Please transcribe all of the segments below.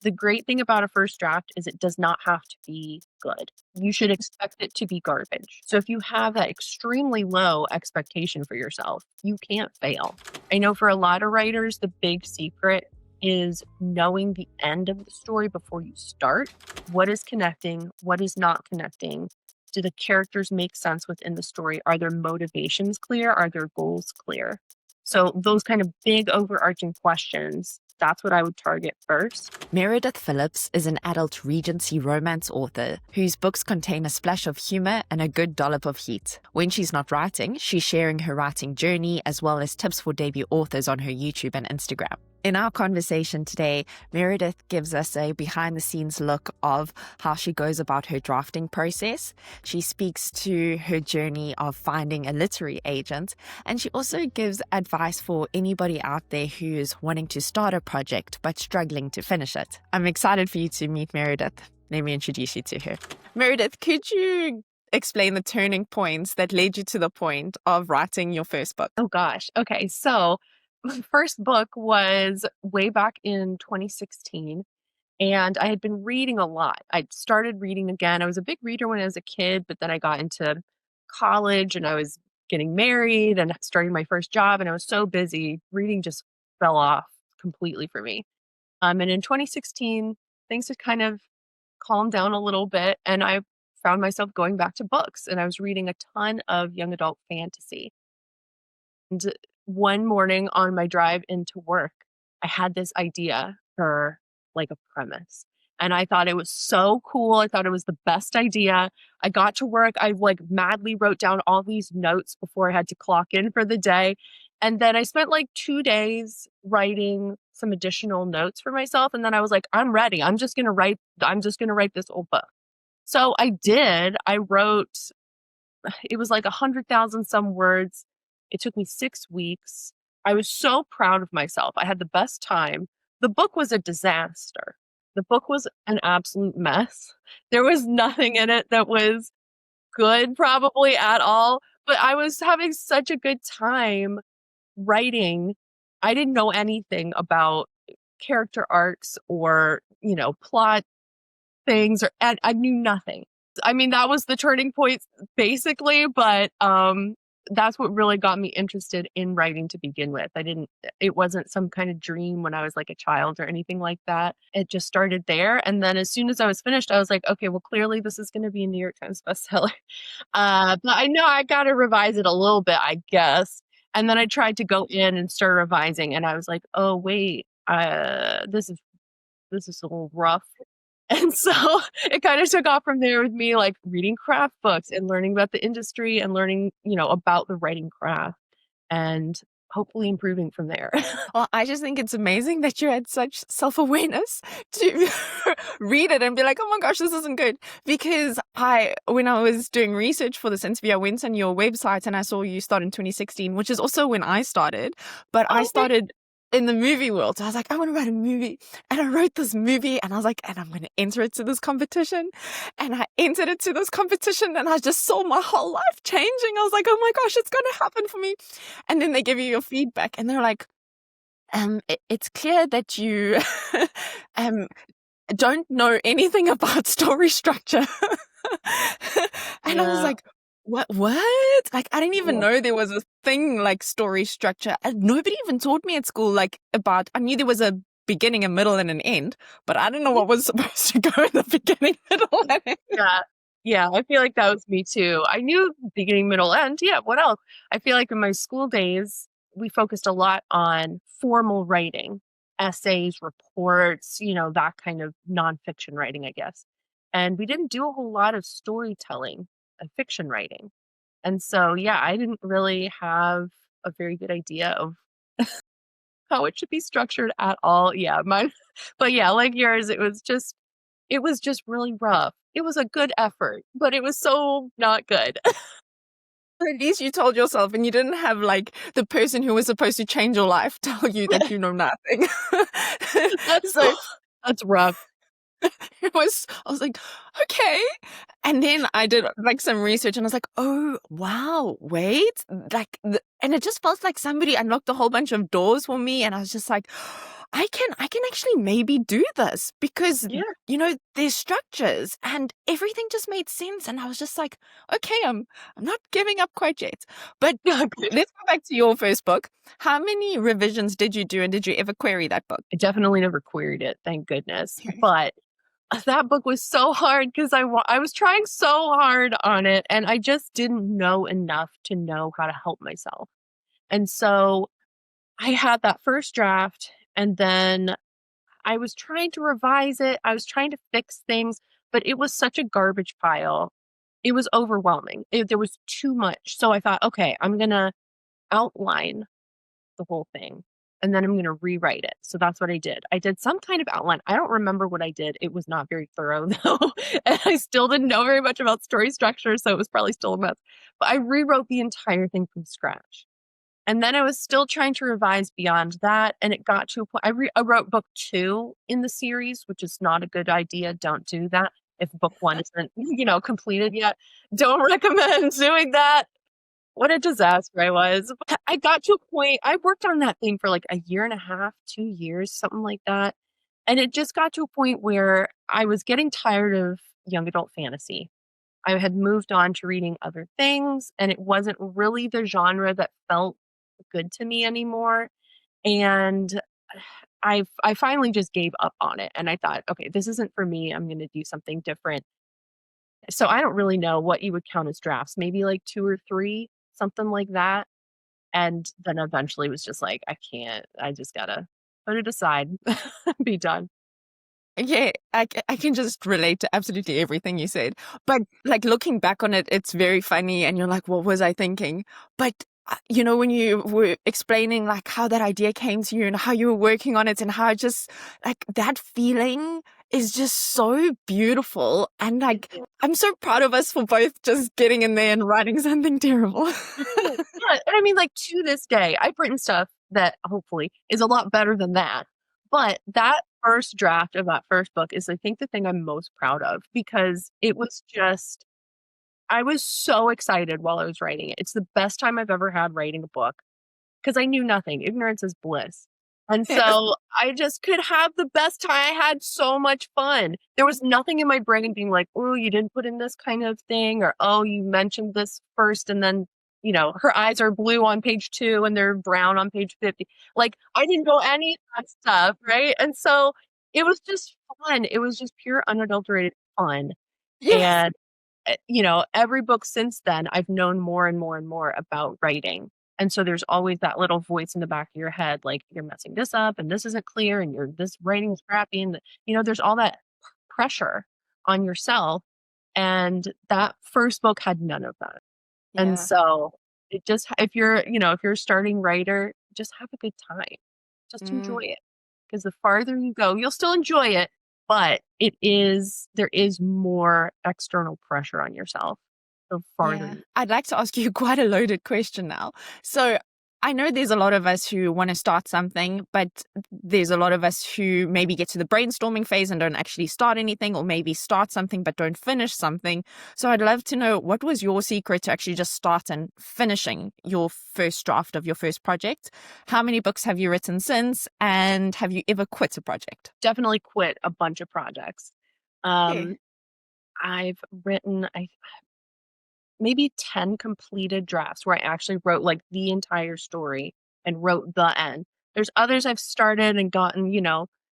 The great thing about a first draft is it does not have to be good. You should expect it to be garbage. So if you have that extremely low expectation for yourself, you can't fail. I know for a lot of writers, the big secret is knowing the end of the story before you start. What is connecting? What is not connecting? Do the characters make sense within the story? Are their motivations clear? Are their goals clear? So those kind of big overarching questions, that's what I would target first. Meredith Phillips is an adult Regency romance author whose books contain a splash of humor and a good dollop of heat. When she's not writing, she's sharing her writing journey as well as tips for debut authors on her YouTube and Instagram. In our conversation today, Meredith gives us a behind-the-scenes look of how she goes about her drafting process. She speaks to her journey of finding a literary agent, and she also gives advice for anybody out there who is wanting to start a project but struggling to finish it. I'm excited for you to meet Meredith. Let me introduce you to her. Meredith, could you explain the turning points that led you to the point of writing your first book? Oh gosh. Okay. So my first book was way back in 2016, and I had been reading a lot. I'd started reading again. I was a big reader when I was a kid, but then I got into college and I was getting married and starting my first job, and I was so busy, reading just fell off completely for me. And in 2016, things had kind of calmed down a little bit, and I found myself going back to books, and I was reading a ton of young adult fantasy. And one morning on my drive into work, I had this idea for like a premise. And I thought it was so cool. I thought it was the best idea. I got to work. I like madly wrote down all these notes before I had to clock in for the day. And then I spent like 2 days writing some additional notes for myself. And then I was like, I'm ready. I'm just gonna write this whole book. So I did. I wrote, it was like 100,000 some words. It took me 6 weeks. I was so proud of myself. I had the best time. The book was a disaster. The book was an absolute mess. There was nothing in it that was good, probably at all. But I was having such a good time writing. I didn't know anything about character arcs or, plot things, or and I knew nothing. I mean, that was the turning point basically, but that's what really got me interested in writing to begin with. It wasn't some kind of dream when I was like a child or anything like that. It just started there. And then as soon as I was finished, I was like, okay, well, clearly this is going to be a New York Times bestseller. But I know I got to revise it a little bit, I guess. And then I tried to go in and start revising, and I was like, oh, wait, this is a little rough. And so it kind of took off from there with me like reading craft books and learning about the industry and learning, about the writing craft and hopefully improving from there. Well, I just think it's amazing that you had such self-awareness to read it and be like, oh my gosh, this isn't good. Because when I was doing research for this interview, I went on your website and I saw you start in 2016, which is also when I started. But I started in the movie world. So I was like, I want to write a movie. And I wrote this movie and I was like, and I'm going to enter it to this competition. And I entered it to this competition and I just saw my whole life changing. I was like, oh my gosh, it's going to happen for me. And then they give you your feedback and they're like, it's clear that you don't know anything about story structure. And I was like, what? Like, I didn't even know there was a thing like story structure. And nobody even taught me at school, like, I knew there was a beginning, a middle, and an end, but I didn't know what was supposed to go in the beginning, middle, and end. Yeah, I feel like that was me too. I knew beginning, middle, end. Yeah, what else? I feel like in my school days, we focused a lot on formal writing, essays, reports, that kind of nonfiction writing, I guess. And we didn't do a whole lot of storytelling and fiction writing. And so, yeah, I didn't really have a very good idea of how it should be structured at all. Yeah, but yeah, like yours, it was just really rough. It was a good effort, but it was so not good. At least you told yourself and you didn't have like the person who was supposed to change your life tell you that you know nothing. That's So that's rough. I was like, okay. And then I did like some research and I was like, oh, wow, wait. And it just felt like somebody unlocked a whole bunch of doors for me. And I was just like, I can actually maybe do this because Yeah. there's structures and everything just made sense. And I was just like, okay, I'm not giving up quite yet. But Good. let's go back to your first book. How many revisions did you do, and did you ever query that book? I definitely never queried it, thank goodness. But that book was so hard because I was trying so hard on it, and I just didn't know enough to know how to help myself. And so I had that first draft, and then I was trying to revise it. I was trying to fix things, but it was such a garbage pile. It was overwhelming. There was too much. So I thought, okay, I'm going to outline the whole thing and then I'm going to rewrite it. So that's what I did. I did some kind of outline. I don't remember what I did. It was not very thorough though. And I still didn't know very much about story structure. So it was probably still a mess. But I rewrote the entire thing from scratch. And then I was still trying to revise beyond that, and it got to a point I wrote book 2 in the series, which is not a good idea, don't do that. If book 1 isn't, completed yet, don't recommend doing that. What a disaster I was. But I got to a point I worked on that thing for, like, a year and a half, 2 years, something like that, and it just got to a point where I was getting tired of young adult fantasy. I had moved on to reading other things, and it wasn't really the genre that felt good to me anymore, and I finally just gave up on it, and I thought, "Okay, this isn't for me, I'm gonna do something different." So I don't really know what you would count as drafts, maybe like 2 or 3, something like that, and then eventually was just like, "I can't, I just gotta put it aside, be done." Yeah, I can just relate to absolutely everything you said. But like looking back on it, it's very funny, and you're like, what was I thinking? But when you were explaining like how that idea came to you and how you were working on it and how just like that feeling is just so beautiful. And like, I'm so proud of us for both just getting in there and writing something terrible. Yeah, and I mean, like, to this day, I've written stuff that hopefully is a lot better than that, but that first draft of that first book is, I think, the thing I'm most proud of because it was just I was so excited while I was writing it. It's the best time I've ever had writing a book. 'Cause I knew nothing. Ignorance is bliss. And Yes. so I just could have the best time. I had so much fun. There was nothing in my brain being like, "Oh, you didn't put in this kind of thing," or, "Oh, you mentioned this first, and then, her eyes are blue on page 2 and they're brown on page 50." Like, I didn't go any of that stuff, right? And so it was just fun. It was just pure unadulterated fun. Yes. And every book since then, I've known more and more and more about writing. And so there's always that little voice in the back of your head, like, you're messing this up and this isn't clear and this writing is crappy. And, there's all that pressure on yourself. And that first book had none of that. And Yeah. so if you're a starting writer, just have a good time. Just Mm. enjoy it. Because the farther you go, you'll still enjoy it, but there is more external pressure on yourself the farther Yeah. you I'd like to ask you quite a loaded question now. So I know there's a lot of us who want to start something, but there's a lot of us who maybe get to the brainstorming phase and don't actually start anything, or maybe start something but don't finish something. So I'd love to know, what was your secret to actually just start and finishing your first draft of your first project? How many books have you written since? And have you ever quit a project? definitely quit a bunch of projects. Yeah. Um, I've written maybe 10 completed drafts where I actually wrote, like, the entire story and wrote the end. There's others I've started and gotten,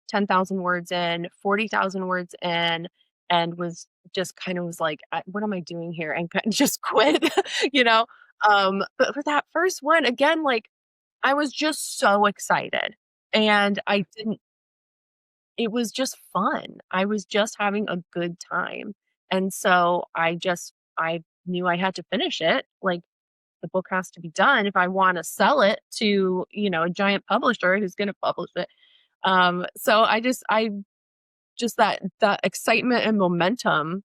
10,000 words in, 40,000 words in, and was like, "What am I doing here?" And kind just quit, you know? But for that first one, again, like, I was just so excited, and I didn't it was just fun. I was just having a good time. And so I knew I had to finish it. Like, the book has to be done if I want to sell it to, a giant publisher who's going to publish it. So I just that excitement and momentum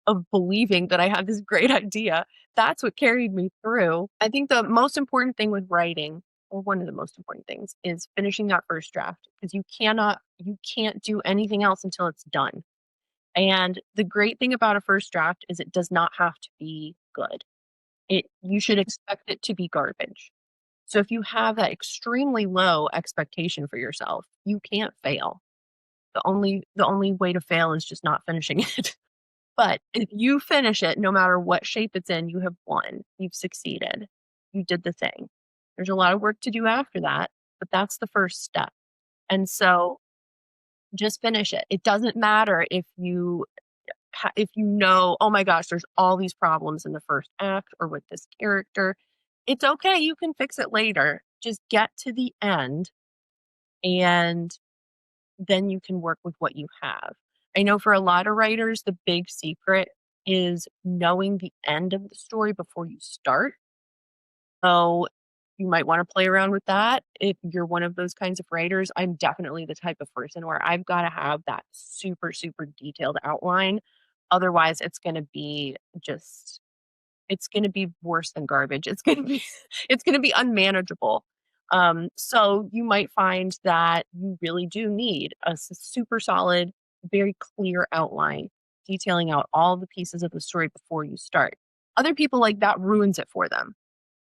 of believing that I had this great idea, that's what carried me through. I think the most important thing with writing, or one of the most important things, is finishing that first draft because you can't do anything else until it's done. And the great thing about a first draft is it does not have to be good. You should expect it to be garbage. So if you have that extremely low expectation for yourself, you can't fail. The only way to fail is just not finishing it. But if you finish it, no matter what shape it's in, you have won. You've succeeded. You did the thing. There's a lot of work to do after that, but that's the first step. And so just finish it. It doesn't matter if you know, "Oh my gosh, there's all these problems in the first act or with this character." It's okay, you can fix it later. Just get to the end, and then you can work with what you have. I know for a lot of writers, the big secret is knowing the end of the story before you start. So, you might wanna play around with that if you're one of those kinds of writers. I'm definitely the type of person where I've gotta have that super, super detailed outline. Otherwise, just it's gonna be worse than garbage. It's gonna be it's gonna be unmanageable. So you might find that you really do need a super solid, very clear outline detailing out all the pieces of the story before you start. Other people, like, that ruins it for them.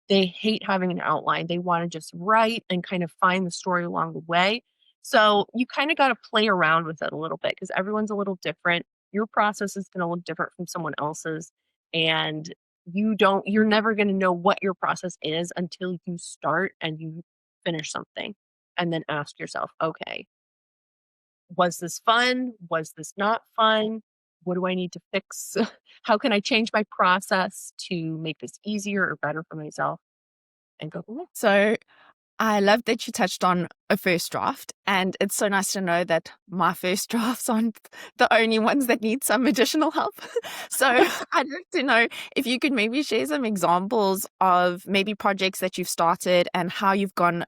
They hate having an outline. They wanna just write and kind of find the story along the way. So, you kinda gotta play around with it a little bit because everyone's a little different. Your process is gonna look different from someone else's, and you're never gonna know what your process is until you start and you finish something, and then ask yourself, "Okay, was this fun? Was this not fun? What do I need to fix? How can I change my process to make this easier or better for myself?" And go from there. So I love that you touched on a first draft, and it's so nice to know that my first drafts aren't the only ones that need some additional help. So I'd love to know if you could maybe share some examples of maybe projects that you've started and how you've gone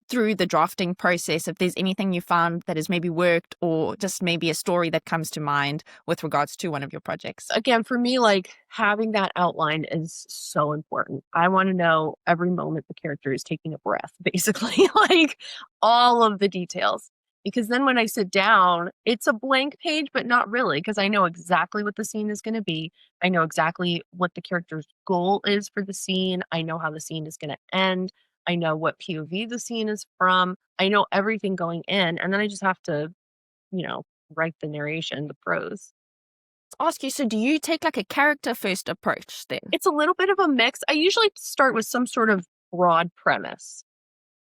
through the drafting process, if there's anything you found that has maybe worked or just maybe a story that comes to mind with regards to one of your projects. Again, for me, like, having that outline is so important. I wanna know every moment the character is taking a breath, basically, like, all of the details. Because then when I sit down, it's a blank page, but not really, because I know exactly what the scene is gonna be. I know exactly what the character's goal is for the scene. I know how the scene is gonna end. I know what POV the scene is from. I know everything going in, and then I just have to, you know, write the narration, the prose. Ask you, so do you take like a character first approach then? It's a little bit of a mix. I usually start with some sort of broad premise.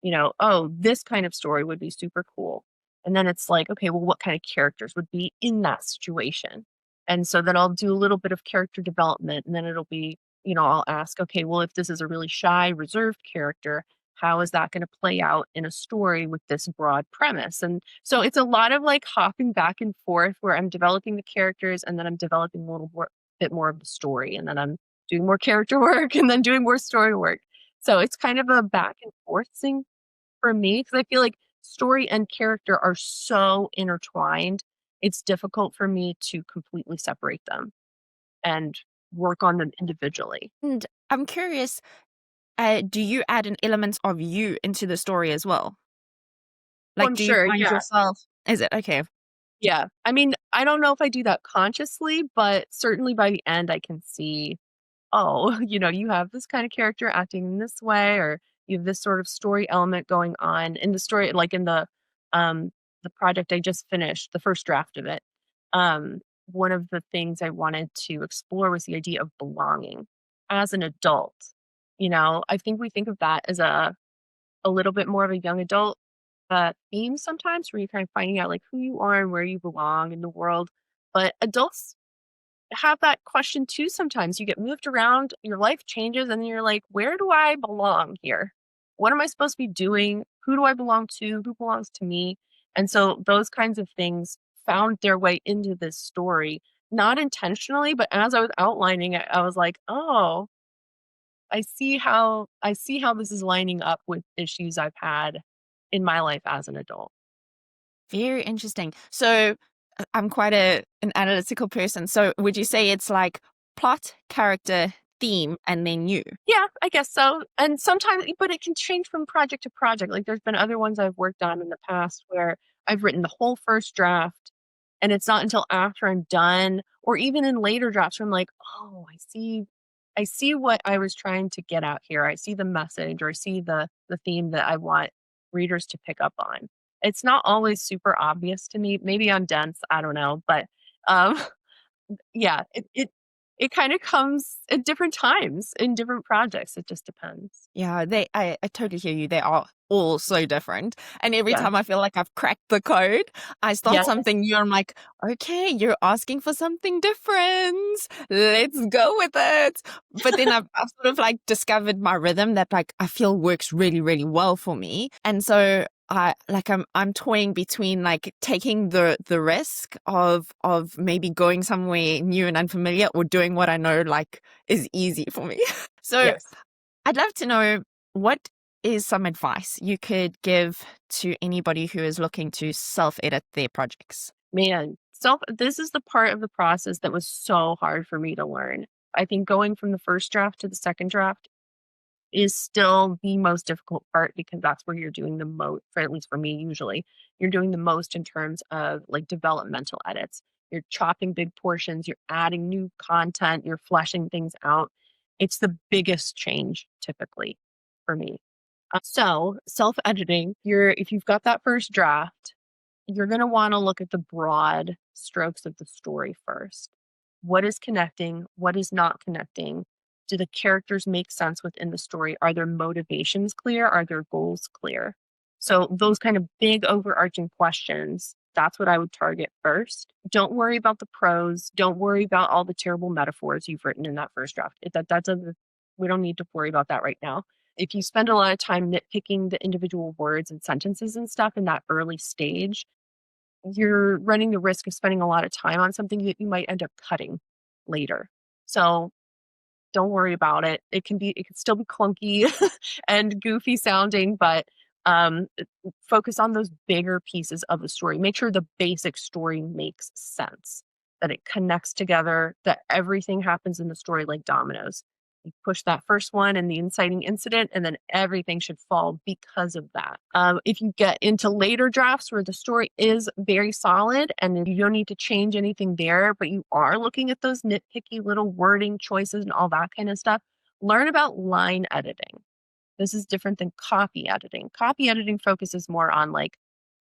"Oh, this kind of story would be super cool." And then it's like, "Okay, well, what kind of characters would be in that situation?" And so then I'll do a little bit of character development, and then it'll be, I'll ask, "Okay, well, if this is a really shy, reserved character, how is that gonna play out in a story with this broad premise?" And so it's a lot of, like, hopping back and forth where I'm developing the characters, and then I'm developing a little more bit more of the story, and then I'm doing more character work, and then doing more story work. So it's kind of a back and forth thing for me, because I feel like story and character are so intertwined, it's difficult for me to completely separate them and work on them individually. And I'm curious, do you add an element of you into the story as well? Oh, Like, I'm do you sure, find yeah. yourself is it okay? Yeah. I mean, I don't know if I do that consciously, but certainly by the end, I can see, "Oh, you have this kind of character acting in this way, or you have this sort of story element going on in the story." Like in the project I just finished, the first draft of it. One of the things I wanted to explore was the idea of belonging as an adult. I think we think of that as a little bit more of a young adult theme sometimes, where you're kind of finding out like who you are and where you belong in the world. But adults have that question too sometimes. You get moved around, your life changes, and then you're like, where do I belong here? What am I supposed to be doing? Who do I belong to? Who belongs to me? And so those kinds of things found their way into this story, not intentionally, but as I was outlining it, I was like, oh, I see how this is lining up with issues I've had in my life as an adult. Very interesting. So, I'm quite an analytical person, so would you say it's like plot, character, theme, and then you? Yeah, I guess so. And sometimes, but it can change from project to project. Like there's been other ones I've worked on in the past where I've written the whole first draft, and it's not until after I'm done or even in later drafts where I'm like, "Oh, I see I see what I was trying to get out here. I see the message, or I see the theme that I want readers to pick up on. It's not always super obvious to me. Maybe I'm dense, I don't know, but um yeah, it kind of comes at different times in different projects. It just depends. Yeah, I totally hear you. They are all so different. And every Yeah. time I feel like I've cracked the code, I start Yes. something new. I'm like, okay, you're asking for something different. Let's go with it. But then I've sort of like discovered my rhythm that like I feel works really, really well for me. And so I'm toying between like taking the risk of maybe going somewhere new and unfamiliar, or doing what I know like is easy for me. So Yes. I'd love to know, what is some advice you could give to anybody who is looking to self-edit their projects? Man, this is the part of the process that was so hard for me to learn. I think going from the first draft to the second draft is still the most difficult part, because that's where you're doing the most, for at least for me usually, you're doing the most in terms of like developmental edits. You're chopping big portions, you're adding new content, you're fleshing things out. It's the biggest change typically for me. So self-editing, if you've got that first draft, you're going to want to look at the broad strokes of the story first. What is connecting? What is not connecting? Do the characters make sense within the story? Are their motivations clear? Are their goals clear? So, those kind of big overarching questions, that's what I would target first. Don't worry about the prose. Don't worry about all the terrible metaphors you've written in that first draft. We don't need to worry about that right now. If you spend a lot of time nitpicking the individual words and sentences and stuff in that early stage, you're running the risk of spending a lot of time on something that you might end up cutting later. So don't worry about it. It can still be clunky and goofy sounding, but um, focus on those bigger pieces of the story. Make sure the basic story makes sense, that it connects together, that everything happens in the story like dominoes. You push that first one and the inciting incident, and then everything should fall because of that. If you get into later drafts where the story is very solid and you don't need to change anything there, but you are looking at those nitpicky little wording choices and all that kind of stuff, learn about line editing. This is different than copy editing. Copy editing focuses more on like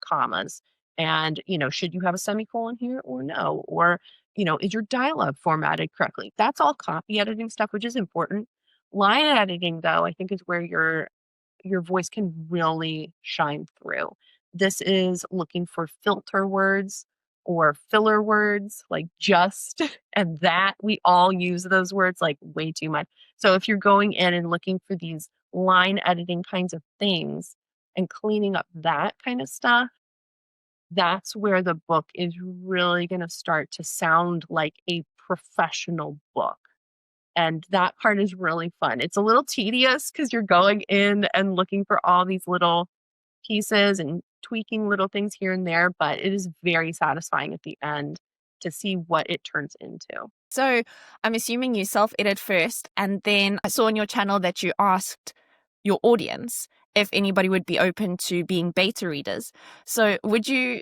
commas and, should you have a semicolon here or no? Or, is your dialogue formatted correctly? That's all copy editing stuff, which is important. Line editing, though, I think is where your voice can really shine through. This is looking for filter words or filler words like just and that. We all use those words like way too much. So if you're going in and looking for these line editing kinds of things and cleaning up that kind of stuff, that's where the book is really going to start to sound like a professional book. And that part is really fun. It's a little tedious because you're going in and looking for all these little pieces and tweaking little things here and there, but it is very satisfying at the end to see what it turns into. So I'm assuming you self-edit first, and then I saw on your channel that you asked your audience if anybody would be open to being beta readers. So would you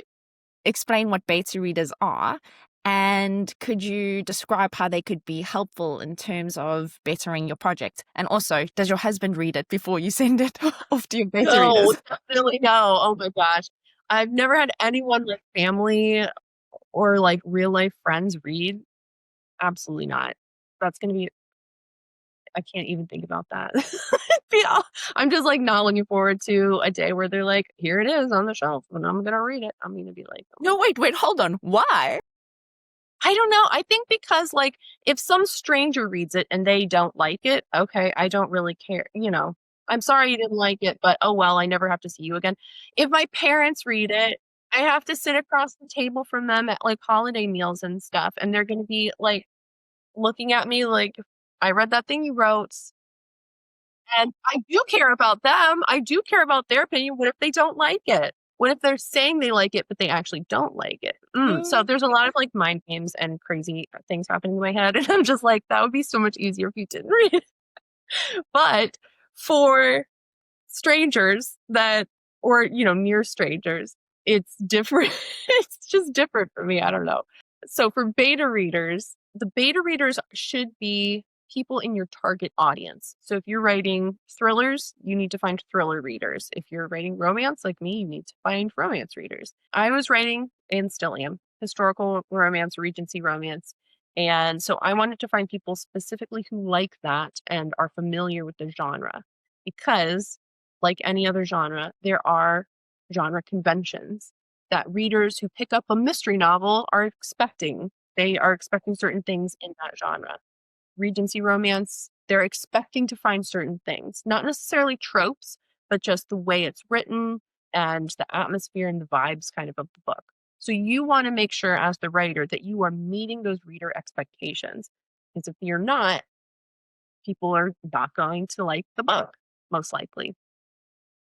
explain what beta readers are? And could you describe how they could be helpful in terms of bettering your project? And also, does your husband read it before you send it off to your beta No, readers? definitely no. Oh my gosh. I've never had anyone like family or like real life friends read. Absolutely not. That's going to be, I can't even think about that. Yeah, I'm just like not looking forward to a day where they're like, here it is on the shelf and I'm going to read it. I'm going to be like, oh my No, wait, hold on. Why? I don't know. I think because, like, if some stranger reads it and they don't like it, okay, I don't really care. I'm sorry you didn't like it, but oh well, I never have to see you again. If my parents read it, I have to sit across the table from them at like holiday meals and stuff, and they're going to be like looking at me like, I read that thing you wrote. And I do care about them. I do care about their opinion. What if they don't like it? What if they're saying they like it, but they actually don't like it? So Mm. there's a lot of like mind games and crazy things happening in my head. And I'm just like, that would be so much easier if you didn't read it. But for strangers or, near strangers, it's different. It's just different for me. I don't know. So for beta readers, the beta readers should be people in your target audience. So if you're writing thrillers, you need to find thriller readers. If you're writing romance like me, you need to find romance readers. I was writing, and still am, historical romance, Regency romance. And so I wanted to find people specifically who like that and are familiar with the genre because, like any other genre, there are genre conventions that readers who pick up a mystery novel are expecting. They are expecting certain things in that genre. Regency romance, they're expecting to find certain things, not necessarily tropes, but just the way it's written and the atmosphere and the vibes kind of the book. So you want to make sure as the writer that you are meeting those reader expectations. Because if you're not, people are not going to like the book, most likely.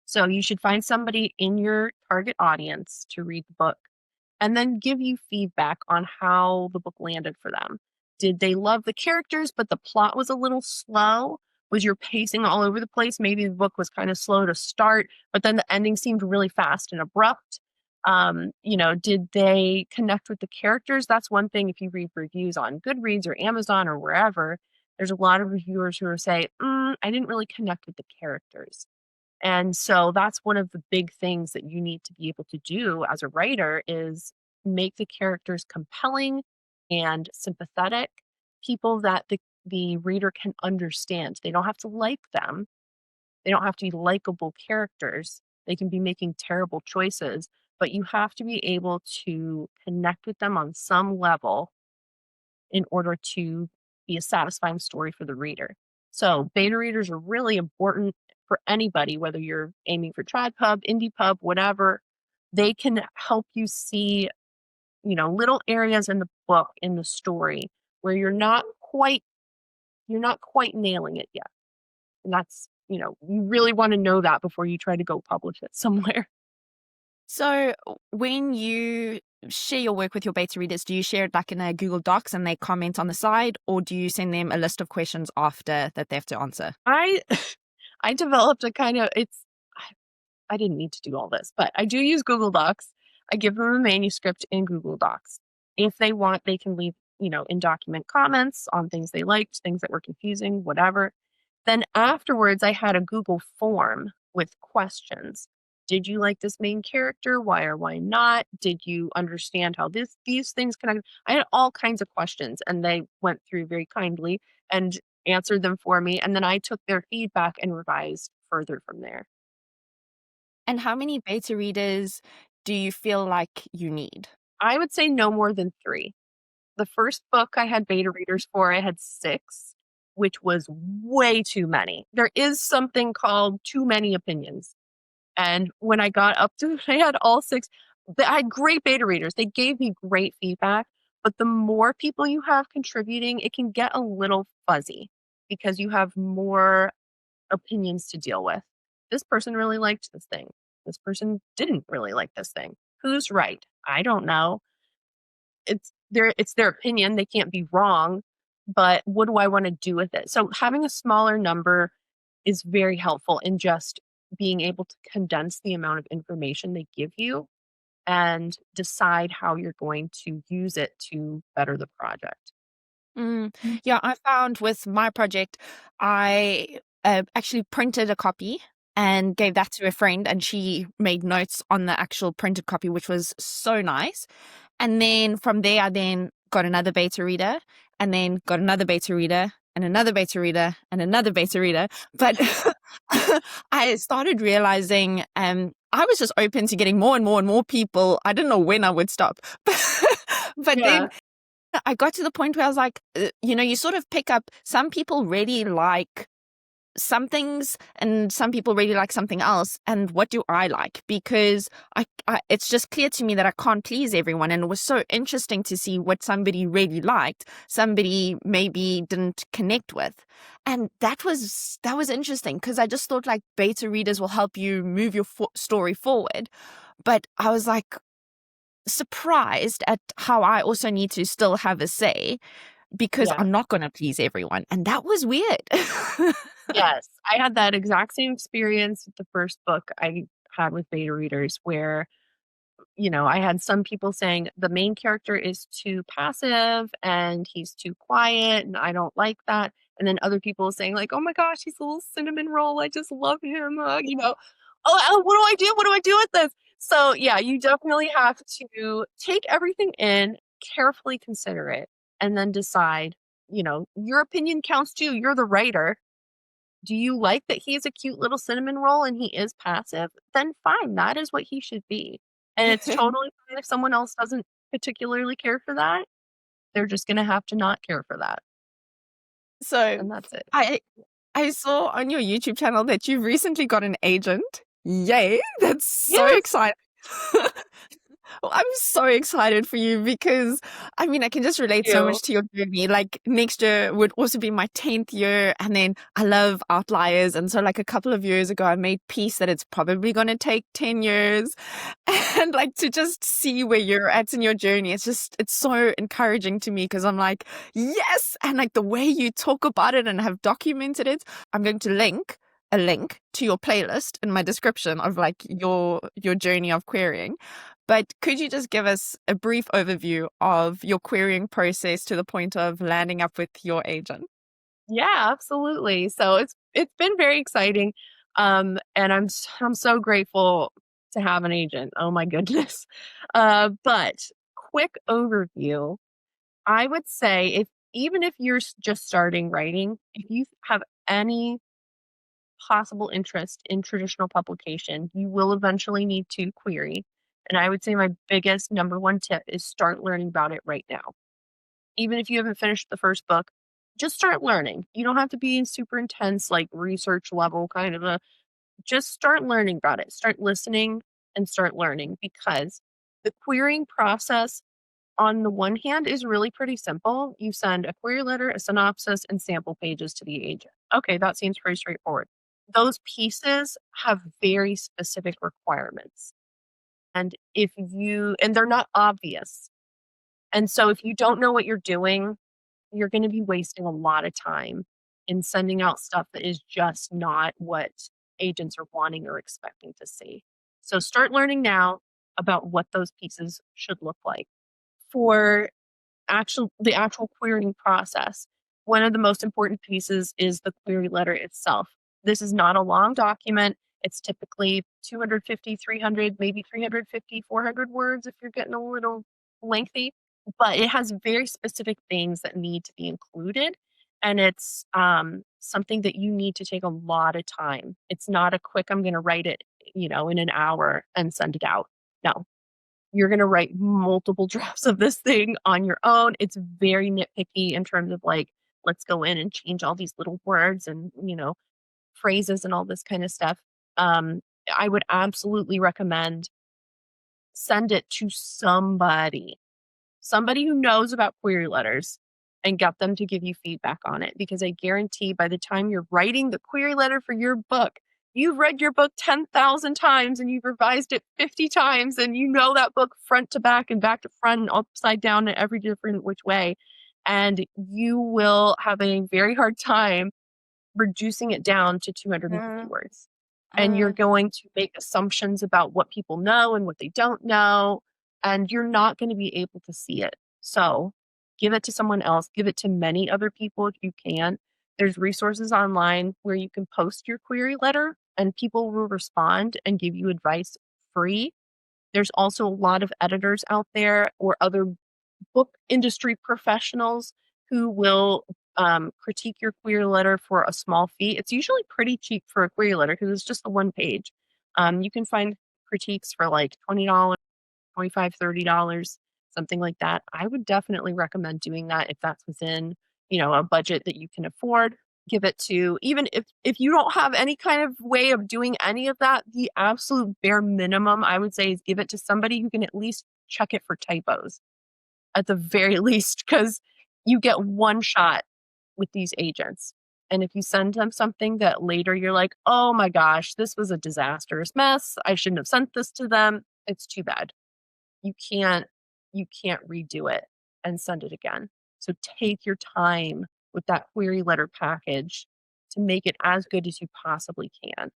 So you should find somebody in your target audience to read the book and then give you feedback on how the book landed for them. Did they love the characters, but the plot was a little slow? Was your pacing all over the place? Maybe the book was kind of slow to start, but then the ending seemed really fast and abrupt. Did they connect with the characters? That's one thing. If you read reviews on Goodreads or Amazon or wherever, there's a lot of reviewers who are saying, I didn't really connect with the characters. And so that's one of the big things that you need to be able to do as a writer is make the characters compelling and sympathetic, people that the reader can understand. They don't have to like them. They don't have to be likable characters. They can be making terrible choices, but you have to be able to connect with them on some level in order to be a satisfying story for the reader. So beta readers are really important for anybody, whether you're aiming for trad pub, indie pub, whatever. They can help you see, little areas in the book, in the story, where you're not quite nailing it yet. And that's, you really want to know that before you try to go publish it somewhere. So, when you share your work with your beta readers, do you share it like in a Google Docs and they comment on the side, or do you send them a list of questions after that they have to answer? I I developed a kind of it's I didn't need to do all this, but I do use Google Docs. I give them a manuscript in Google Docs. If they want, they can leave, in document comments on things they liked, things that were confusing, whatever. Then afterwards, I had a Google form with questions. Did you like this main character? Why or why not? Did you understand how these things connect? I had all kinds of questions, and they went through very kindly and answered them for me. And then I took their feedback and revised further from there. And how many beta readers do you feel like you need? I would say no more than 3. The first book I had beta readers for, I had 6, which was way too many. There is something called too many opinions, and when I got up to I had all 6, I had great beta readers. They gave me great feedback, but the more people you have contributing, it can get a little fuzzy because you have more opinions to deal with. This person really liked this thing. This person didn't really like this thing. Who's right? I don't know. It's their opinion. They can't be wrong, but what do I want to do with it? So having a smaller number is very helpful in just being able to condense the amount of information they give you and decide how you're going to use it to better the project. Mm, yeah, I found with my project, I actually printed a copy and gave that to a friend, and she made notes on the actual printed copy, which was so nice. And then from there, I then got another beta reader, and then got another beta reader, and another beta reader, and another beta reader. But I started realizing I was just open to getting more and more and more people. I didn't know when I would stop. But then Yeah. I got to the point where I was like, you sort of pick up some people really like some things and some people really like something else. And what do I like? Because it's just clear to me that I can't please everyone. And it was so interesting to see what somebody really liked, somebody maybe didn't connect with. And that was interesting because I just thought like beta readers will help you move your story forward. But I was like, surprised at how I also need to still have a say because Yeah. I'm not going to please everyone. And that was weird. Yes. I had that exact same experience with the first book I had with beta readers where I had some people saying the main character is too passive and he's too quiet and I don't like that. And then other people saying like, "Oh my gosh, he's a little cinnamon roll. I just love him." Oh, what do I do? What do I do with this? So yeah, you definitely have to take everything in, carefully consider it, and then decide, your opinion counts too. You're the writer. Do you like that he's a cute little cinnamon roll and he is passive? Then fine, that is what he should be. And it's totally fine if someone else doesn't particularly care for that. They're just gonna have to not care for that, So and that's it. I I saw on your YouTube channel that you've recently got an agent. Yay, that's so Yes, exciting. Well, I'm so excited for you because I mean, I can just relate so you. much to your journey. Like next year would also be my 10th year. And then I love outliers. And so like a couple of years ago, I made peace that it's probably going to take 10 years. And like to just see where you're at in your journey, it's so encouraging to me because I'm like, yes. And like the way you talk about it and have documented it, I'm going to link a link to your playlist in my description of like your journey of querying. But could you just give us a brief overview of your querying process to the point of landing up with your agent? Yeah, absolutely. So it's been very exciting, and I'm so grateful to have an agent. Oh my goodness. But quick overview, I would say if even if you're just starting writing, if you have any possible interest in traditional publication, you will eventually need to query. And I would say my biggest number one tip is start learning about it right now. Even if you haven't finished the first book, just start learning. You don't have to be in super intense, like research level kind of a, just start learning about it. Start listening and start learning because the querying process, on the one hand, is really pretty simple. You send a query letter, a synopsis, and sample pages to the agent. Okay, that seems pretty straightforward. Those pieces have very specific requirements. And they're not obvious. And so if you don't know what you're doing, you're going to be wasting a lot of time in sending out stuff that is just not what agents are wanting or expecting to see. So start learning now about what those pieces should look like. For the actual querying process, one of the most important pieces is the query letter itself. This is not a long document. It's typically 250, 300, maybe 350, 400 words if you're getting a little lengthy, but it has very specific things that need to be included. And it's something that you need to take a lot of time. It's not a quick, I'm going to write it, in an hour and send it out. No, you're gonna write multiple drafts of this thing on your own. It's very nitpicky in terms of, like, let's go in and change all these little words and, phrases and all this kinda stuff. Um, I would absolutely recommend send it to somebody who knows about query letters and get them to give you feedback on it because I guarantee by the time you're writing the query letter for your book, you've read your book 10,000 times and you've revised it 50 times and you know that book front to back and back to front and upside down in every different which way. And you will have a very hard time reducing it down to 250 Mm, words. And you're mm, going to make assumptions about what people know and what they don't know, and you're not going to be able to see it. So give it to someone else, give it to many other people if you can. There's resources online where you can post your query letter and people will respond and give you advice free. There's also a lot of editors out there or other book industry professionals who will critique your query letter for a small fee. It's usually pretty cheap for a query letter because it's just a one page. You can find critiques for like $20, 25, $30, something like that. I would definitely recommend doing that if that's within, a budget that you can afford. Give it to, even if you don't have any kind of way of doing any of that, the absolute bare minimum I would say is give it to somebody who can at least check it for typos at the very least, because you get one shot with these agents. And if you send them something that later you're like, oh my gosh, this was a disastrous mess. I shouldn't have sent this to them. It's too bad. You can't you can't redo it and send it again. So take your time with that query letter package to make it as good as you possibly can.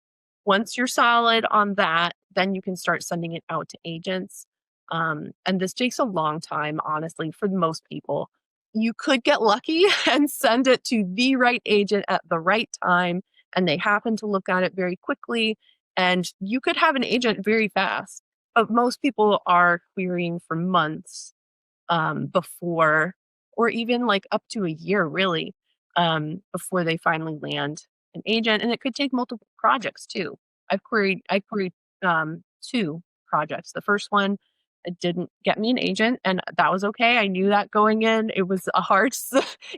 Once you're solid on that, then you can start sending it out to agents. And this takes a long time, honestly, for most people. you could get lucky and send it to the right agent at the right time, and they happen to look at it very quickly, and you could have an agent very fast. But most people are querying for months before, or even like up to a year, really, before they finally land an agent. And it could take multiple projects too. I queried two projects. The first one, it didn't get me an agent, and that was okay. I knew that going in. It was a hard,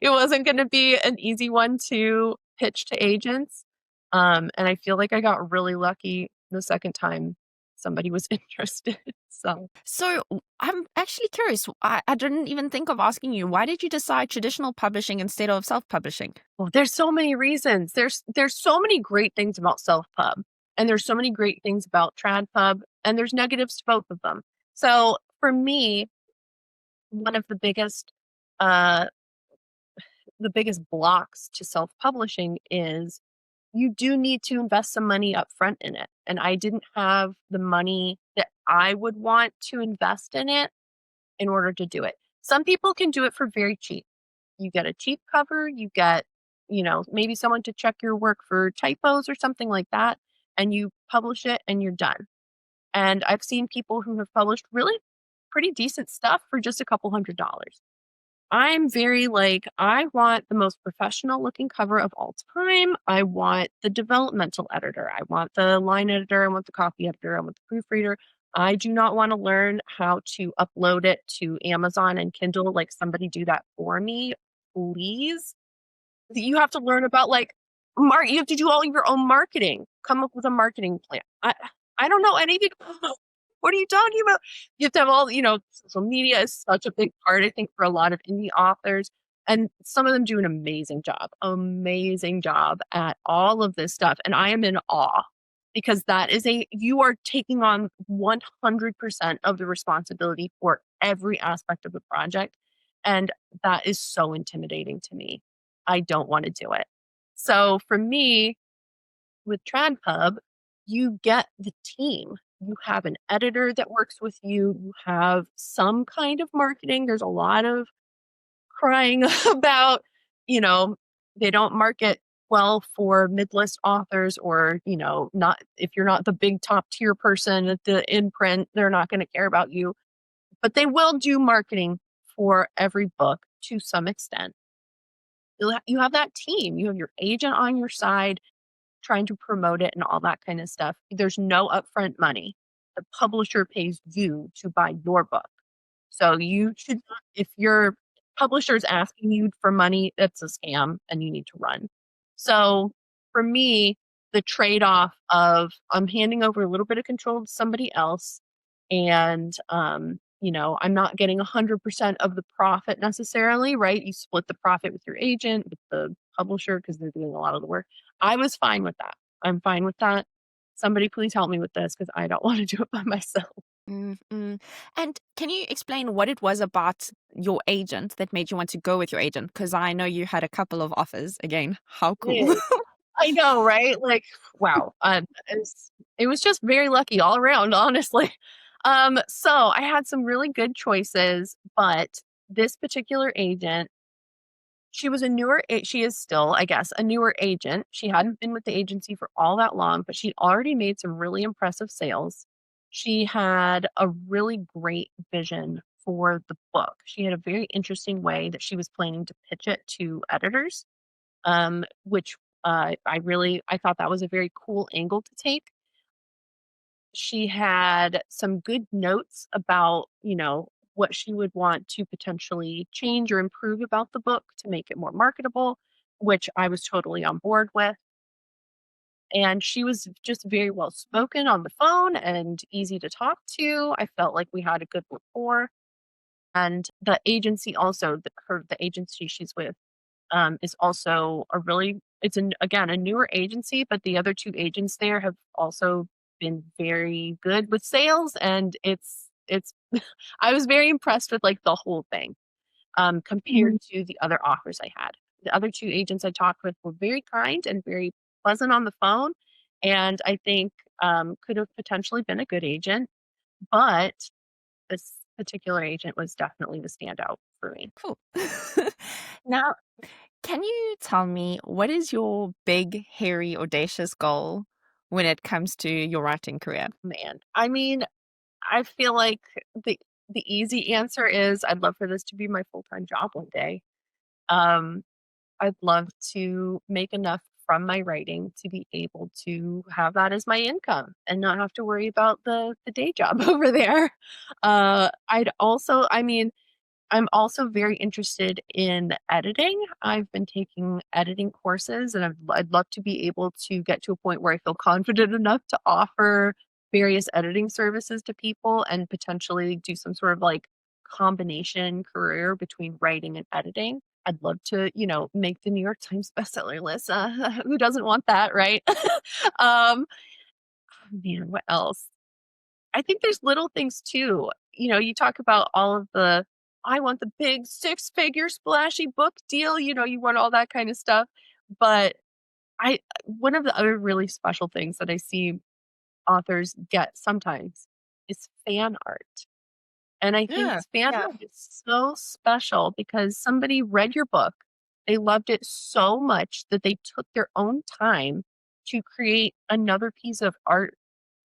it wasn't going to be an easy one to pitch to agents. And I feel like I got really lucky the second time somebody was interested. So, So I'm actually curious. I didn't even think of asking you, why did you decide traditional publishing instead of self-publishing? well, there's so many reasons. There's so many great things about self-pub, and there's so many great things about trad pub, and there's negatives to both of them. So for me, one of uh, the biggest blocks to self-publishing is you do need to invest some money up front in it. And I didn't have the money that I would want to invest in it in order to do it. Some people can do it for very cheap. You get a cheap cover, you get, maybe someone to check your work for typos or something like that, and you publish it and you're done. And I've seen people who have published really pretty decent stuff for just a couple $100s. I'm very like, I want the most professional looking cover of all time. I want the developmental editor. I want the line editor. I want the copy editor. I want the proofreader. I do not want to learn how to upload it to Amazon and Kindle. Like, somebody do that for me, please. You have to learn about like you have to do all your own marketing, come up with a marketing plan. I don't know anything. What are you talking about? You have to have social media is such a big part, I think, for a lot of indie authors. And some of them do an amazing job at all of this stuff. And I am in awe because you are taking on 100% of the responsibility for every aspect of the project. And that is so intimidating to me. I don't want to do it. So for me, with TradPub, you get the team. You have an editor that works with you. You have some kind of marketing. There's a lot of crying about, you know, they don't market well for mid-list authors, or, not if you're not the big top tier person at the imprint, they're not going to care about you. But they will do marketing for every book to some extent. You have that team. You have your agent on your side trying to promote it and all that kind of stuff. There's no upfront money. The publisher pays you to buy your book. So you should not, if your publisher is asking you for money, that's a scam and you need to run. So for me, the trade-off of I'm handing over a little bit of control to somebody else, and I'm not getting 100% of the profit necessarily, right? You split the profit with your agent, with the publisher, because they're doing a lot of the work. I was fine with that. I'm fine with that. Somebody please help me with this because I don't want to do it by myself. Mm-mm. And can you explain what it was about your agent that made you want to go with your agent? Because I know you had a couple of offers. Again, how cool. Did. I know, right? Like, wow. It was just very lucky all around, honestly. So I had some really good choices, but this particular agent, she is still, I guess, a newer agent. She hadn't been with the agency for all that long, but she'd already made some really impressive sales. She had a really great vision for the book. She had a very interesting way that she was planning to pitch it to editors, which I thought that was a very cool angle to take. She had some good notes about, what she would want to potentially change or improve about the book to make it more marketable, which I was totally on board with. And she was just very well spoken on the phone and easy to talk to. I felt like we had a good rapport. And the agency also, the agency she's with, is also again, a newer agency, but the other two agents there have also been very good with sales. And it's I was very impressed with like the whole thing, compared to the other offers I had. The other two agents I talked with were very kind and very pleasant on the phone, and I think could have potentially been a good agent, but this particular agent was definitely the standout for me. Cool. Now, can you tell me what is your big, hairy, audacious goal when it comes to your writing career? Man, I mean, I feel like the the easy answer is I'd love for this to be my full-time job one day. Um, I'd love to make enough from my writing to be able to have that as my income and not have to worry about the day job over there. I'd also I mean, I'm also very interested in editing. I've been taking editing courses, and I'd love to be able to get to a point where I feel confident enough to offer various editing services to people and potentially do some sort of like combination career between writing and editing. I'd love to, make the New York Times bestseller list. Who doesn't want that, right? um, Man, what else? I think there's little things too. You talk about all of I want the big six-figure splashy book deal, you want all that kind of stuff. But one of the other really special things that I see authors get sometimes is fan art. And I think Yeah, fan yeah. art is so special because somebody read your book, they loved it so much that they took their own time to create another piece of art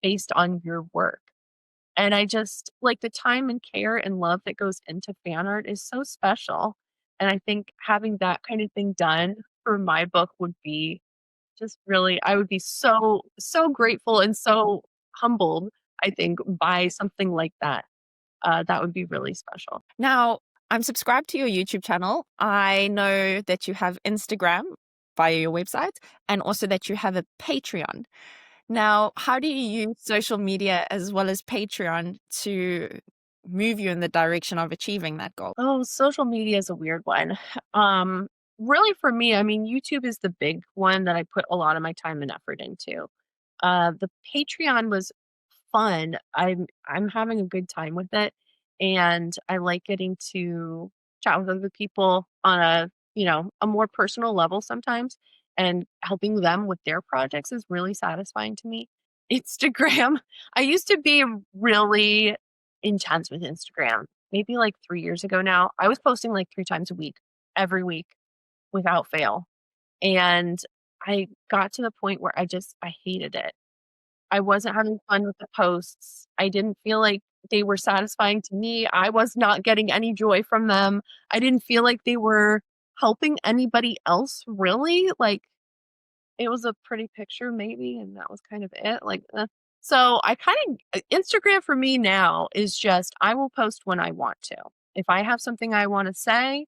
based on your work. And I just like the time and care and love that goes into fan art is so special. And I think having that kind of thing done for my book would be just really, I would be so, so grateful and so humbled, I think, by something like that. That would be really special. Now, I'm subscribed to your YouTube channel. I know that you have Instagram via your website and also that you have a Patreon. Now, how do you use social media as well as Patreon to move you in the direction of achieving that goal? Oh, social media is a weird one. Um, Really for me, I mean, YouTube is the big one that I put a lot of my time and effort into. The Patreon was fun. I'm having a good time with it, and I like getting to chat with other people on a more personal level sometimes, and helping them with their projects is really satisfying to me. Instagram, I used to be really intense with Instagram. Maybe like 3 years ago now. I was posting like 3 times a week, every week without fail, and I got to the point where I hated it. I wasn't having fun with the posts. I didn't feel like they were satisfying to me. I was not getting any joy from them. I didn't feel like they were helping anybody else really. Like, it was a pretty picture maybe, and that was kind of it, like, So I Instagram for me now is just I will post when I want to. If I have something I wanna say,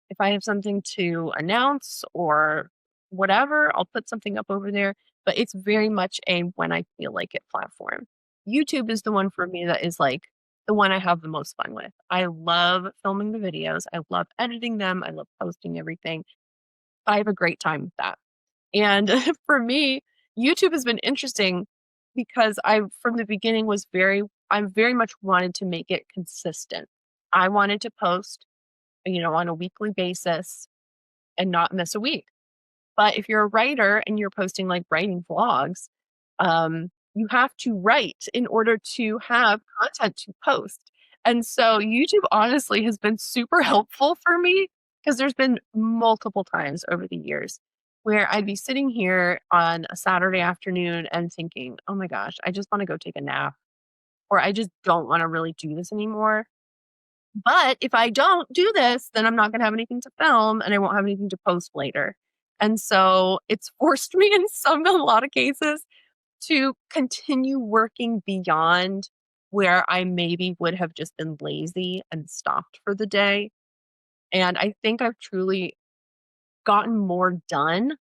if I have something to announce or whatever, I'll put something up over there, but it's very much a when I feel like it platform. YouTube is the one for me that is, like, the one I have the most fun with. I love filming the videos, I love editing them, I love posting everything. I have a great time with that. And for me, YouTube has been interesting because I, from the beginning, I'm very much wanted to make it consistent. I wanted to post, on a weekly basis and not miss a week. But if you're a writer and you're posting like writing vlogs, you have to write in order to have content to post. And so YouTube honestly has been super helpful for me because there's been multiple times over the years where I'd be sitting here on a Saturday afternoon and thinking, oh my gosh, I just want to go take a nap, or I just don't want to really do this anymore. But if I don't do this, then I'm not gonna have anything to film and I won't have anything to post later. And so it's forced me in a lot of cases to continue working beyond where I maybe would have just been lazy and stopped for the day. And I think I've truly gotten more done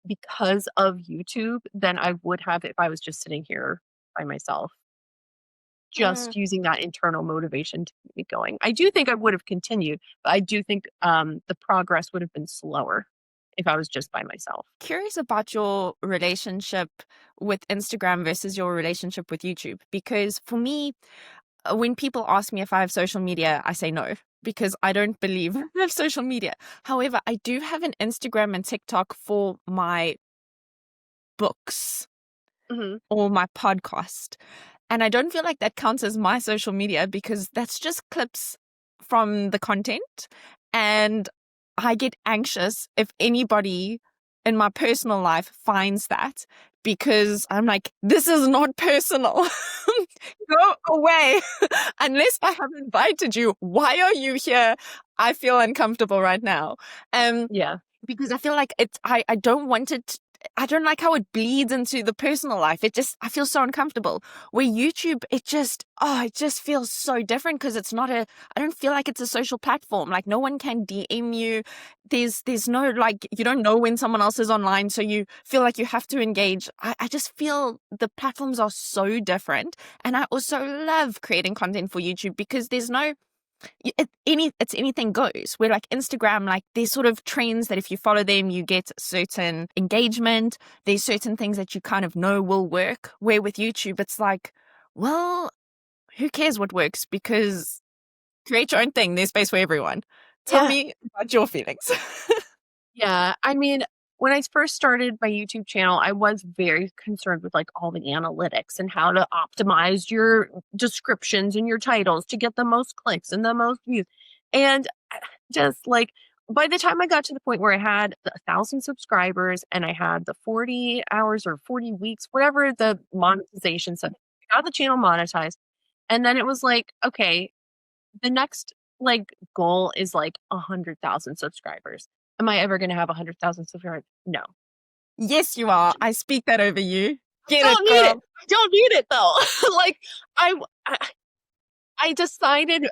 because of YouTube than I would have if I was just sitting here by myself, Mm. just using that internal motivation to keep me going. I do think I would have continued, but I do think, the progress would have been slower if I was just by myself. Curious about your relationship with Instagram versus your relationship with YouTube. Because for me, when people ask me if I have social media, I say no because I don't believe I have social media. However, I do have an Instagram and TikTok for my books Mhm. or my podcast. And I don't feel like that counts as my social media because that's just clips from the content. And I get anxious if anybody in my personal life finds that because I'm like, this is not personal. Go away. Unless I have invited you, why are you here? I feel uncomfortable right now. Um, Yeah. because I feel like I don't want it. I don't like how it bleeds into the personal life. I feel so uncomfortable. Where YouTube, it just feels so different because I don't feel like it's a social platform. Like no one can DM you. There's no, like, you don't know when someone else is online. So you feel like you have to engage. I just feel the platforms are so different. And I also love creating content for YouTube because there's no, it's anything goes. Where like Instagram, like there's sort of trends that if you follow them, you get certain engagement. There's certain things that you kind of know will work. Where with YouTube, it's like, well, who cares what works? Because create your own thing. There's space for everyone. Tell Yeah. me about your feelings. Yeah. I mean, when I first started my YouTube channel, I was very concerned with like all the analytics and how to optimize your descriptions and your titles to get the most clicks and the most views. And just like by the time I got to the point where I had 1,000 subscribers and I had the 40 hours or 40 weeks, whatever the monetization said, I got the channel monetized. And then it was like, okay, the next like goal is like 100,000 subscribers. Am I ever going to have 100,000 subscribers? No. Yes, you are. I speak that over you. I Get it, don't need it. girl. I don't need it though. like I, I I decided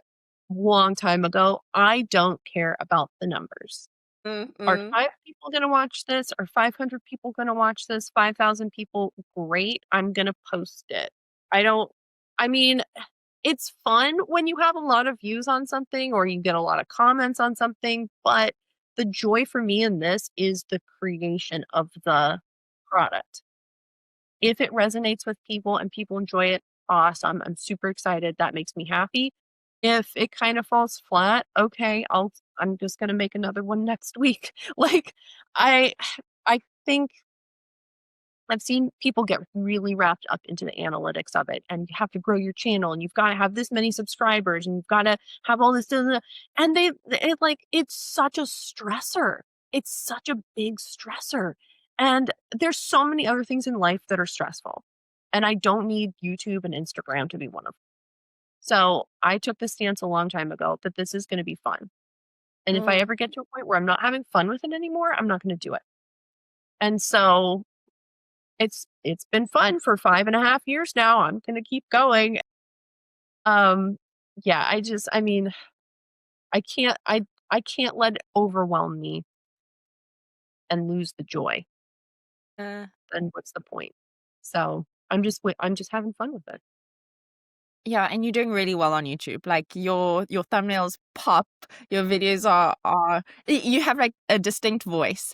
long time ago I don't care about the numbers. Are Mm-mm. 5 people gonna watch this? Are 500 people gonna watch this? 5,000 people? Great. I'm gonna post it. I don't I mean, it's fun when you have a lot of views on something or you get a lot of comments on something, but the joy for me in this is the creation of the product. If it resonates with people and people enjoy it, awesome. I'm super excited. That makes me happy. If it kind of falls flat, okay, I'm just going to make another one next week. Like I I think I've seen people get really wrapped up into the analytics of it, and you have to grow your channel, and you've got to have this many subscribers, and you've got to have all this, and it's such a stressor. It's such a big stressor, and there's so many other things in life that are stressful, and I don't need YouTube and Instagram to be one of them. So I took the stance a long time ago that this is going to be fun, and if I Mm. ever get to a point where I'm not having fun with it anymore, I'm not going to do it. And so it's been fun for 5.5 years now. I'm gonna keep going. Um, yeah, I mean, I can't let it overwhelm me and lose the joy. Uh, Then what's the point? So, I'm just having fun with it. Yeah, and you're doing really well on YouTube. Like your thumbnails pop, your videos you have like a distinct voice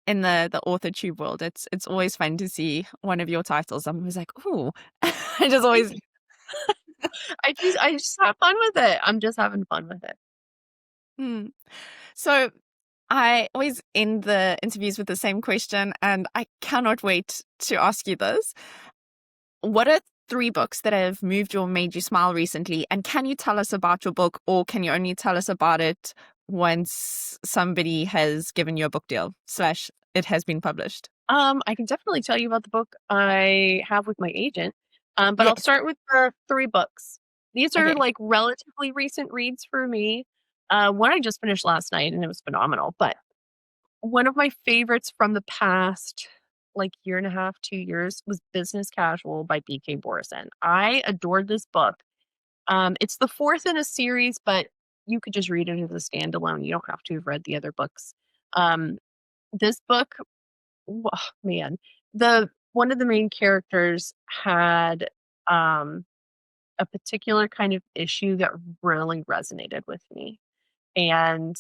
in the author tube world. It's always fun to see one of your titles. I'm always like, ooh. I just Thank always you. I just have fun with it. I'm just having fun with it. hmm. So I always end the interviews with the same question, and I cannot wait to ask you this. What are 3 books that have moved you or made you smile recently? And can you tell us about your book, or can you only tell us about it once somebody has given you a book deal slash it has been published? I can definitely tell you about the book I have with my agent. But I'll Yes. start with the 3 books. These are, Okay. like, relatively recent reads for me. One I just finished last night, and it was phenomenal, but one of my favorites from the past, like, year and a half, 2 years was Business Casual by BK Borison. I adored this book. It's the 4th in a series, but you could just read it as a standalone. You don't have to have read the other books. Um, this book man, the one of the main characters had, um, a particular kind of issue that really resonated with me, and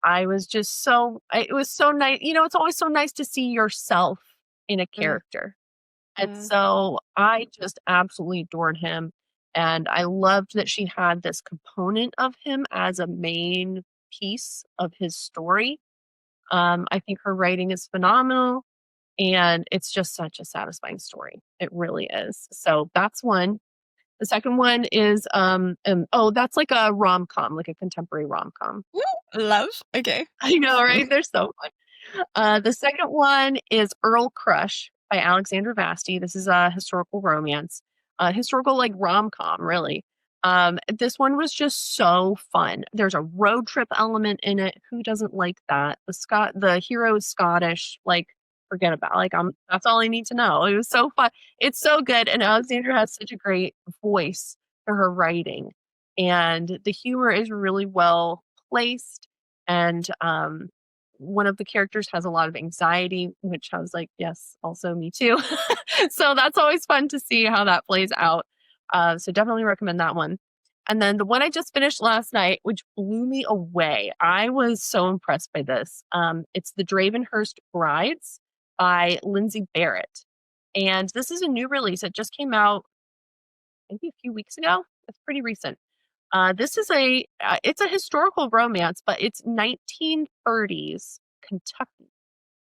I was just it was so nice. It's always so nice to see yourself in a Mm, character, and mm, so I just absolutely adored him, and I loved that she had this component of him as a main piece of his story. I think her writing is phenomenal. And it's just such a satisfying story. It really is. So that's one. The second one is, oh, that's like a rom-com, like a contemporary rom-com. Ooh, love. Okay. I know, right? They're so fun. The second one is Earl Crush by Alexandra Vasti. This is a historical romance, historical like rom-com, really. This one was just so fun. There's a road trip element in it. Who doesn't like that? The hero is Scottish. Like, forget about. Like, that's all I need to know. It was so fun. It's so good, and Alexandra has such a great voice for her writing, and the humor is really well placed. And one of the characters has a lot of anxiety, which I was like, yes, also me too. So that's always fun to see how that plays out. So definitely recommend that one. And then the one I just finished last night, which blew me away. I was so impressed by this. It's The Dravenhurst Brides by Lindsay Barrett. And this is a new release. It just came out maybe a few weeks ago. It's pretty recent. This is it's a historical romance, but it's 1930s Kentucky,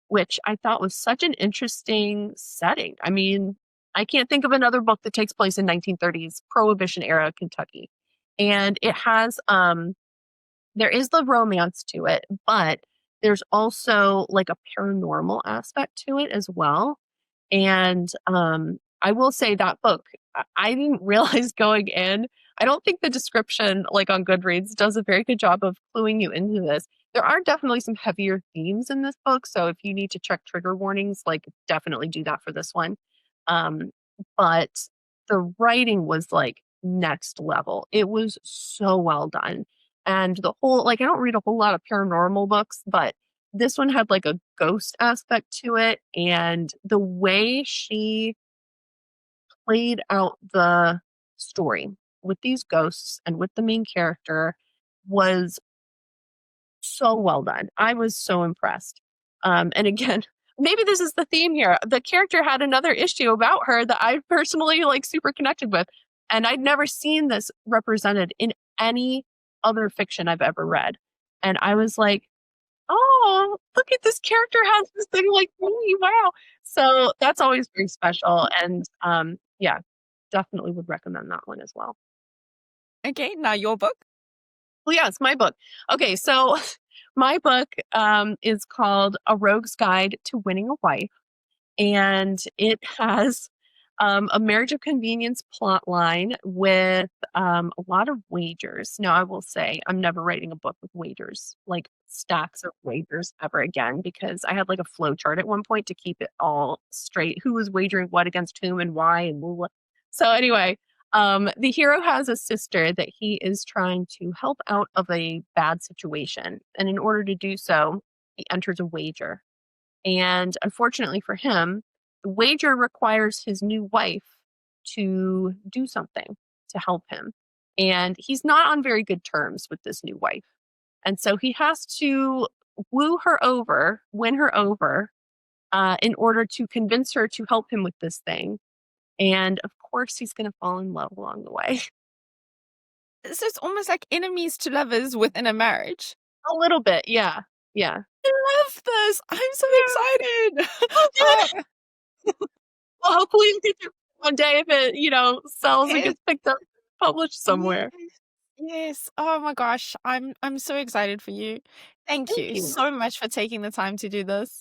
which I thought was such an interesting setting. I mean, I can't think of another book that takes place in 1930s Prohibition era Kentucky. And it has there is the romance to it, but there's also like a paranormal aspect to it as well. And I will say that book, I didn't realize going in. I don't think the description, like on Goodreads, does a very good job of cluing you into this. There are definitely some heavier themes in this book, so if you need to check trigger warnings, like definitely do that for this one. Um, but the writing was like next level. It was so well done. And the whole, like, I don't read a whole lot of paranormal books, but this one had like a ghost aspect to it. And the way she played out the story with these ghosts and with the main character was so well done. I was so impressed. And again, maybe this is the theme here. The character had another issue about her that I personally like super connected with. And I'd never seen this represented in any other fiction I've ever read. And I was like, oh, look at this character has this thing like me. Wow. So that's always very special. And yeah, definitely would recommend that one as well. Okay, now your book. Well, yeah, it's my book. Okay, so my book is called A Rogue's Guide to Winning a Wife, and it has a marriage of convenience plot line with a lot of wagers. Now, I will say I'm never writing a book with wagers, like stacks of wagers ever again, because I had like a flow chart at one point to keep it all straight. Who was wagering what against whom and why and blah, blah. So anyway, the hero has a sister that he is trying to help out of a bad situation, and in order to do so, he enters a wager. And unfortunately for him, the wager requires his new wife to do something to help him. And he's not on very good terms with this new wife. And so he has to woo her over, win her over, in order to convince her to help him with this thing. And of course, he's going to fall in love along the way. So it's almost like enemies to lovers within a marriage. A little bit. Yeah. Yeah. I love this. I'm so Yeah. excited. Oh, Oh, good. Well, hopefully in future one day if it, sells and yes, gets picked up, published yes, somewhere. yes. Oh my gosh, I'm so excited for you. Thank Thank you you. so much for taking the time to do this.